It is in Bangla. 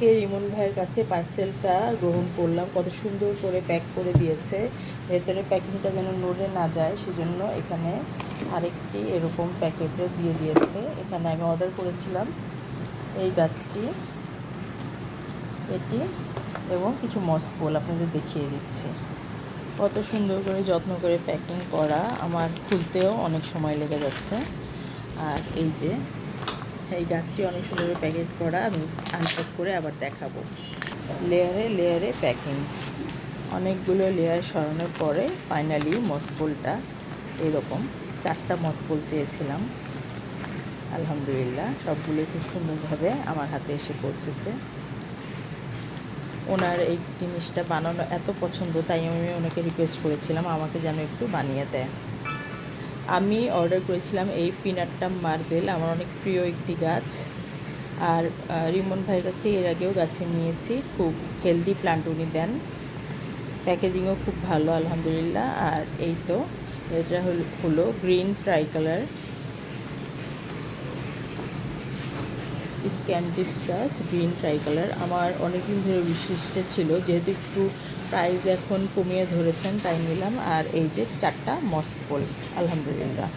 আজকে রিমন ভাইয়ের কাছে পার্সেলটা গ্রহণ করলাম। কত সুন্দর করে প্যাক করে দিয়েছে, ভেতরে প্যাকিংটা যেন নড়ে না যায় সেজন্য এখানে আরেকটি এরকম প্যাকেটে দিয়ে দিয়েছে। এখানে আমি অর্ডার করেছিলাম এই গাছটি, এটি এবং কিছু মসপল আপনাদের দেখিয়ে দিচ্ছি। কত সুন্দর করে যত্ন করে প্যাকিং করা, আমার খুলতেও অনেক সময় লেগে যাচ্ছে। আর এই যে এই গাছটি অনেক সুন্দর প্যাকেট করা, আমি আনপ্যাক করে আবার দেখাবো। লেয়ারে লেয়ারে প্যাকিং, অনেকগুলো লেয়ার সরানোর পরে ফাইনালি মসপলটা এরকম। 4টা মসপল চেয়েছিলাম, আলহামদুলিল্লাহ সবগুলো খুব সুন্দরভাবে আমার হাতে এসে পৌঁছেছে। ওনার এই জিনিসটা বানানো এত পছন্দ, তাই আমি ওনাকে রিকোয়েস্ট করেছিলাম আমাকে যেন একটু বানিয়ে দেয়। আমি অর্ডার করেছিলাম এই পিনাটটা মার্বেল, আমার অনেক প্রিয় একটি গাছ। আর রিমন ভাইয়ের কাছ থেকে এর আগেও গাছে নিয়েছি, খুব হেলদি প্লান্ট উনি দেন, প্যাকেজিংও খুব ভালো আলহামদুলিল্লাহ। আর এই তো এটা হলো green tricolour scindapsus green tricolour. আমার অনেকদিন ধরে বিশিষ্টে ছিল, যেহেতু একটু প্রাইস এখন কমিয়ে ধরেছেন তাই নিলাম। আর এই যে 4টা মসপল, আলহামদুলিল্লাহ।